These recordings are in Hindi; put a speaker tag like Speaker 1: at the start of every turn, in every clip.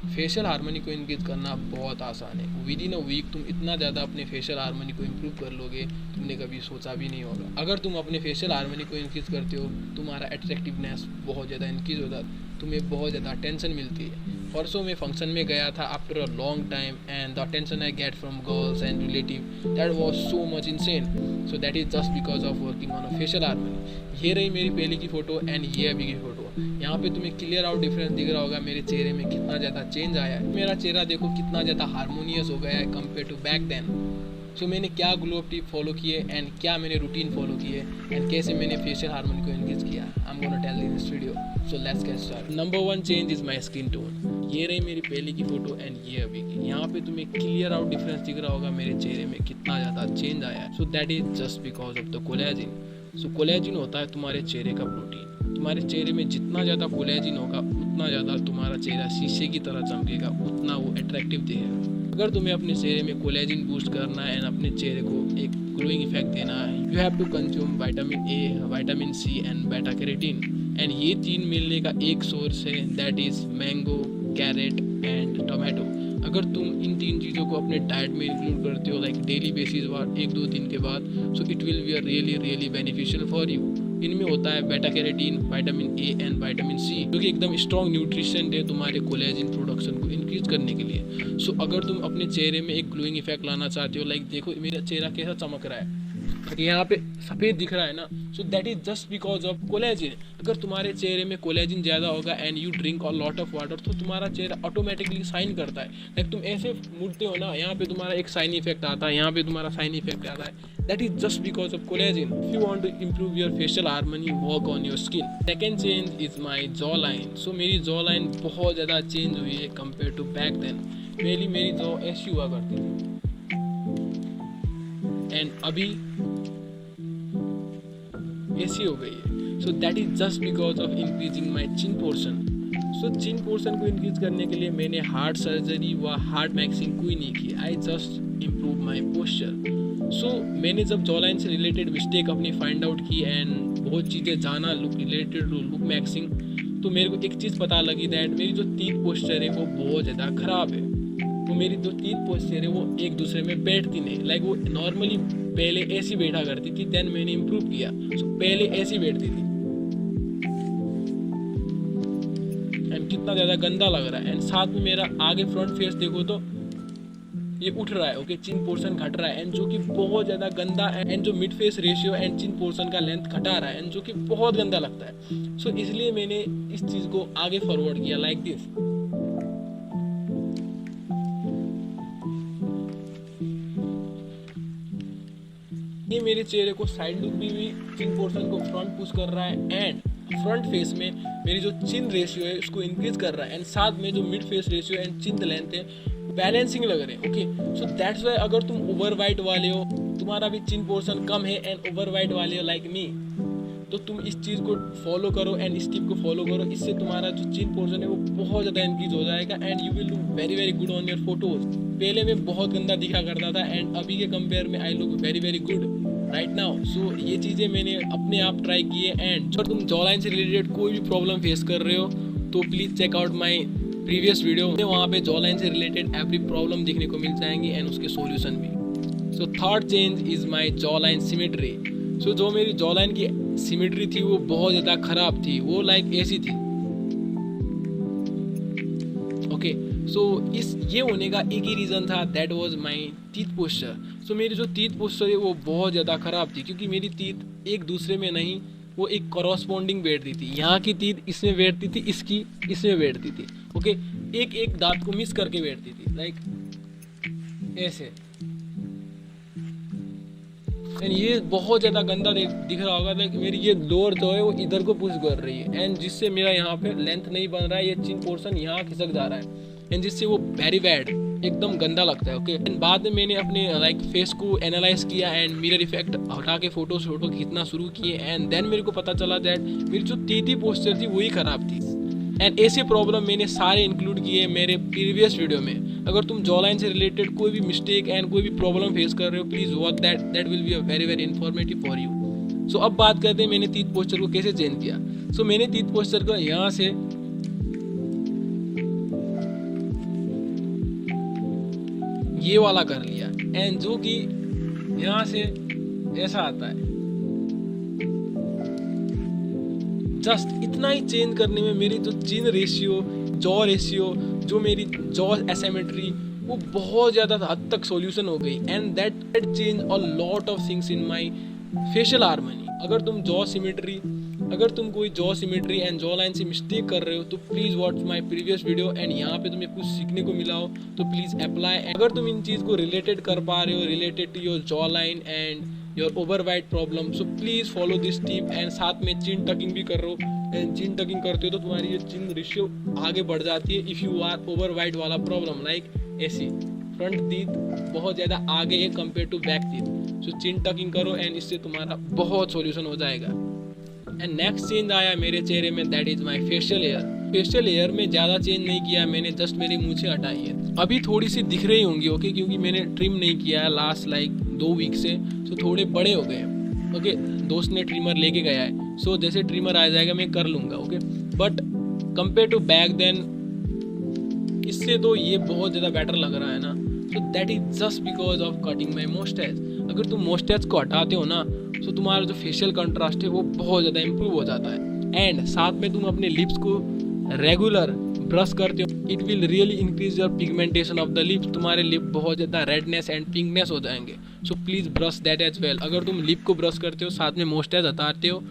Speaker 1: फेशियल हार्मनी को इंक्रीज करना बहुत आसान है। विद इन अ वीक तुम इतना ज़्यादा अपने फेशियल हार्मनी को इम्प्रूव कर लोगे, तुमने कभी सोचा भी नहीं होगा। अगर तुम अपने फेशियल हार्मनी को इंक्रीज करते हो, तुम्हारा अट्रैक्टिवनेस बहुत ज़्यादा इंक्रीज होता है, तुम्हें बहुत ज़्यादा अटेंशन मिलती है। परसों मैं फंक्शन में गया था after a long time, and the attention I get from girls and relative, that was so much insane. So that is just because of working on a facial harmony. ये रही मेरी पहले की फ़ोटो एंड ये अभी की फ़ोटो। यहाँ पे तुम्हें क्लियर आउट डिफरेंस दिख रहा होगा मेरे चेहरे में कितना ज़्यादा चेंज आया है। मेरा चेहरा देखो कितना ज़्यादा हारमोनियस हो गया है कंपेयर टू बैक देन। सो मैंने क्या ग्लो अप टिप फॉलो किए एंड क्या मैंने रूटीन फॉलो किए एंड कैसे मैंने फेशियल हार्मोनी को इंक्रीज किया, I am gonna tell in this video. So let's get start. Number 1 change is my skin tone. ये रही मेरी पहले की फ़ोटो एंड ये अभी की। यहाँ पे तुम्हें क्लियर आउट डिफरेंस दिख रहा होगा मेरे चेहरे में कितना ज़्यादा चेंज आया है। So that is just because of the collagen. So collagen होता है तुम्हारे चेहरे का प्रोटीन। तुम्हारे चेहरे में जितना ज़्यादा कोलेजिन होगा उतना ज़्यादा तुम्हारा चेहरा शीशे की तरह चमकेगा, उतना वो अट्रैक्टिव देगा। अगर तुम्हें अपने चेहरे में कोलेजिन बूस्ट करना है एंड अपने चेहरे को एक ग्लोइंग इफेक्ट देना है, you have to consume vitamin A, vitamin C and beta carotene. And ये तीन मिलने का एक सोर्स है, that is mango, carrot and tomato. अगर तुम इन तीन चीज़ों को अपने डाइट में इंक्लूड करते हो लाइक डेली बेसिस बाद 1-2 दिन के बाद, so it will be really beneficial for you. इनमें होता है beta carotene, vitamin A and vitamin C, जो कि एकदम स्ट्रॉन्ग न्यूट्रिशन है तुम्हारे कोलेजिन प्रोडक्शन को इंक्रीज करने के लिए। सो अगर तुम अपने चेहरे में एक ग्लोइंग इफेक्ट लाना चाहते हो, लाइक देखो मेरा चेहरा कैसा चमक रहा है, यहाँ पे सफ़ेद दिख रहा है ना, so that is just because of collagen. अगर तुम्हारे चेहरे में कोलेजिन ज़्यादा होगा and you drink a lot of water, तो तुम्हारा चेहरा ऑटोमेटिकली साइन करता है। लाइक तुम ऐसे मुड़ते हो ना, यहाँ पे तुम्हारा एक साइन इफेक्ट आता है, यहाँ पे तुम्हारा साइन इफेक्ट आता है, that is just because of collagen. If you want to improve your facial harmony, work on your skin. Second change is my jaw line. So मेरी जॉ लाइन बहुत ज़्यादा चेंज हुई है कंपेयर टू बैक देन। पहले मेरी जॉ ऐसी हुआ करती थी एंड अभी ऐसी हो गई है। So that is just because of increasing my chin portion. So chin portion को इंक्रीज करने के लिए मैंने हार्ट सर्जरी व हार्ट मैक्सिंग कोई नहीं की, I just improve my posture. So मैंने जब जॉ लाइन से रिलेटेड मिस्टेक अपनी फाइंड आउट की एंड बहुत चीज़ें जाना look related to look maxing, तो मेरे को एक चीज़ पता लगी दैट मेरी जो टीथ पोस्चर है वो बहुत ज़्यादा ख़राब है। तो मेरी जो टीथ पोस्चर है वो एक दूसरे में बैठती नहीं, लाइक वो नॉर्मली पहले ऐसी बैठा करती थी, देन मैंने इम्प्रूव किया। सो पहले ऐसी बैठती थी एंड कितना ज़्यादा गंदा लग रहा है। एंड साथ में मेरा आगे फ्रंट फेस देखो तो ये उठ रहा है, ओके, चिन पोर्शन घट रहा है एंड जो कि बहुत ज़्यादा गंदा है। एंड जो mid face ratio and chin portion का लेंथ घटा रहा है एंड जो कि बहुत गंदा लगता है। सो इसलिए मैंने इस चीज़ को आगे फॉरवर्ड किया लाइक दिस। ये मेरे चेहरे को साइड लुक भी चिन पोर्शन को फ्रंट पुश कर रहा है एंड फ्रंट फेस में मेरी जो चिन रेशियो है उसको इंक्रीज कर रहा है एंड साथ में जो mid face ratio and chin length है बैलेंसिंग लग रहे हैं, ओके। सो दैट्स वाई अगर तुम ओवर वाइट वाले हो, तुम्हारा भी चिन पोर्शन कम है एंड ओवर वाइट वाले हो लाइक मी, तो तुम इस चीज़ को फॉलो करो एंड इस टिप को फॉलो करो। इससे तुम्हारा जो चिन पोर्शन है वो बहुत ज़्यादा इंक्रीज हो जाएगा and you will look very good on your photos. पहले मैं बहुत गंदा दिखा करता था एंड अभी के कंपेयर में I look very good right now. So ये चीज़ें मैंने अपने आप ट्राई की है। एंड अगर तुम जॉ लाइन से रिलेटेड कोई भी प्रॉब्लम फेस कर रहे हो तो please check out my previous video, वहाँ पे जॉ लाइन से रिलेटेड एवरी प्रॉब्लम देखने को मिल जाएंगी एंड उसके सॉल्यूशन भी। So third change is my jaw line symmetry. So जो मेरी जॉ लाइन की सिमेट्री थी वो बहुत ज़्यादा ख़राब थी, वो लाइक ऐसी थी, ओके। सो ये होने का एक ही रीज़न था, that was my teeth posture. So मेरी जो टीथ पोस्चर है वो बहुत ज़्यादा ख़राब थी क्योंकि मेरी टीथ एक दूसरे में नहीं, वो एक कॉरस्पॉन्डिंग बैठती थी। यहाँ की टीथ इसमें बैठती थी, इसकी इसमें बैठती थी, ओके। एक दांत को मिस करके बैठती थी लाइक ऐसे। एंड ये बहुत ज़्यादा गंदा दिख रहा होगा, लाइक मेरी ये लोअर जो है वो इधर को पुश कर रही है एंड जिससे मेरा यहाँ पे लेंथ नहीं बन रहा है, ये चिन पोर्शन यहाँ खिसक जा रहा है एंड जिससे वो वेरी बैड एकदम गंदा लगता है, ओके। एंड बाद में मैंने अपने लाइक फेस को एनालाइज किया एंड मिरर इफेक्ट हटा के फोटो खींचना शुरू किए एंड देन मेरे को पता चला दैट मेरी जो टीथी पोस्चर थी वही ख़राब थी। एंड ऐसे प्रॉब्लम मैंने सारे इंक्लूड किए मेरे प्रीवियस वीडियो में। अगर तुम जॉ लाइन से रिलेटेड कोई भी मिस्टेक एंड कोई भी प्रॉब्लम फेस कर रहे हो, please watch that will be a very informative for you. So अब बात करते हैं मैंने टीथ पोस्चर को कैसे चेंज किया। सो मैंने टीथ पोस्चर को यहाँ से ये वाला कर लिया, एंड जो कि यहाँ से ऐसा आता है। जस्ट इतना ही चेंज करने में मेरी जो चिन रेशियो, जॉ रेशियो, जो मेरी जॉ एसिमेट्री, वो बहुत ज़्यादा हद तक सॉल्यूशन हो गई, and that change a lot of things in my facial harmony. अगर तुम कोई jaw symmetry and jaw line से मिस्टेक कर रहे हो तो please watch my previous video, and यहाँ पे तुम्हें कुछ सीखने को मिला हो तो प्लीज़ अप्लाई। अगर तुम इन चीज़ को रिलेटेड कर पा रहे हो, related to your jaw line and your over wide problem, so please follow this tip. And साथ में चिन टकिंग भी कर रहे हो, एंड चिन टकिंग करते हो तो तुम्हारी ये चिन रेशियो आगे बढ़ जाती है। If you are over wide वाला प्रॉब्लम लाइक ऐसी फ्रंट टीथ बहुत ज़्यादा आगे है compare to back teeth, so chin tucking करो एंड इससे तुम्हारा बहुत सॉल्यूशन हो जाएगा। एंड नेक्स्ट चेंज आया मेरे चेहरे में, that is my facial hair. Facial hair में ज़्यादा चेंज नहीं किया मैंने, जस्ट मेरी मूंछें हटाई है। अभी थोड़ी सी दिख रही होंगी, ओके, क्योंकि मैंने ट्रिम नहीं किया है लास्ट लाइक 2 वीक से, तो थोड़े बड़े हो गए, ओके। दोस्त ने ट्रिमर लेके गया है, सो जैसे ट्रिमर आ जाएगा मैं कर लूँगा, okay. But compare to back then, इससे तो ये बहुत ज़्यादा बेटर लग रहा है ना। So that is just because of cutting my moustache. अगर तुम मोस्टैच को हटाते हो ना, तो तुम्हारा जो फेशियल कंट्रास्ट है वो बहुत ज़्यादा इंप्रूव हो जाता है। एंड साथ में तुम अपने लिप्स को रेगुलर ब्रश करते हो, it will really increase your pigmentation of the lips. तुम्हारे लिप बहुत ज़्यादा रेडनेस एंड पिंकनेस हो जाएंगे, so please brush that as well. अगर तुम लिप को ब्रश करते हो, साथ में मोस्टैच हटाते हो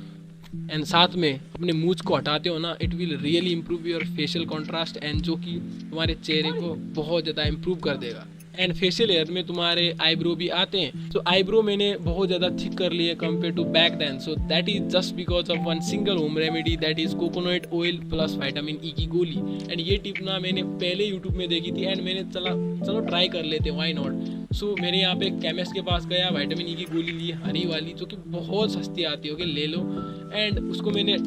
Speaker 1: एंड साथ में अपने मूंछ को हटाते हो ना, it will really improve your facial contrast, and जो कि तुम्हारे चेहरे को बहुत ज़्यादा इंप्रूव कर देगा। एंड फेशियल हेयर में तुम्हारे आईब्रो भी आते हैं, तो आईब्रो मैंने बहुत ज़्यादा थिक कर ली है compare to back then. So that is just because of one single home remedy, that is coconut oil plus vitamin E की गोली। एंड ये टिप ना मैंने पहले यूट्यूब में देखी थी, एंड मैंने चलो ट्राई कर लेते, व्हाई नॉट। सो मेरे यहाँ पे केमिस्ट के पास गया, विटामिन ई की गोली ली हरी वाली, जो कि बहुत सस्ती आती है, ओके, ले लो। एंड उसको मैंने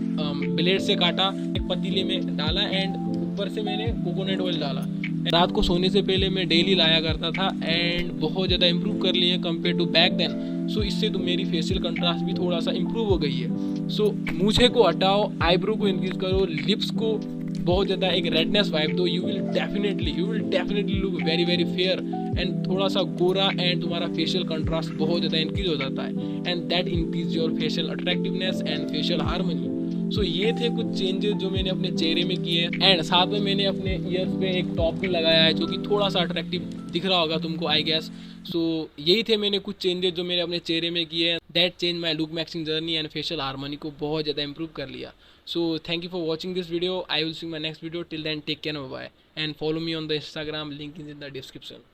Speaker 1: ब्लेड से काटा, एक पतीले में डाला, एंड ऊपर से मैंने कोकोनट ऑयल डाला। रात को सोने से पहले मैं डेली लाया करता था, एंड बहुत ज़्यादा इंप्रूव कर लिए कंपेयर टू बैक देन। सो इससे तो मेरी फेशियल कंट्रास्ट भी थोड़ा सा इंप्रूव हो गई है। सो मूंछें को हटाओ, आईब्रो को इंक्रीज करो, लिप्स को बहुत ज़्यादा एक रेडनेस वाइब दो, you will definitely look very very fair and थोड़ा सा गोरा, एंड तुम्हारा फेशियल कंट्रास्ट बहुत ज़्यादा इंक्रीज हो जाता है, and that increase your facial attractiveness and facial harmony. So ये थे कुछ चेंजेस जो मैंने अपने चेहरे में किए हैं, एंड साथ में मैंने अपने ईयर्स पे एक टॉप भी लगाया है, जो कि थोड़ा सा अट्रैक्टिव दिख रहा होगा तुमको, आई गेस। सो यही थे मैंने कुछ चेंजेस जो मैंने अपने चेहरे में किए हैं, that change my look maxing journey and facial harmony को बहुत ज़्यादा इंप्रूव कर लिया। So thank you for watching this video, I will see my next video, till then take care, bye, and follow me on the Instagram, link is in the description.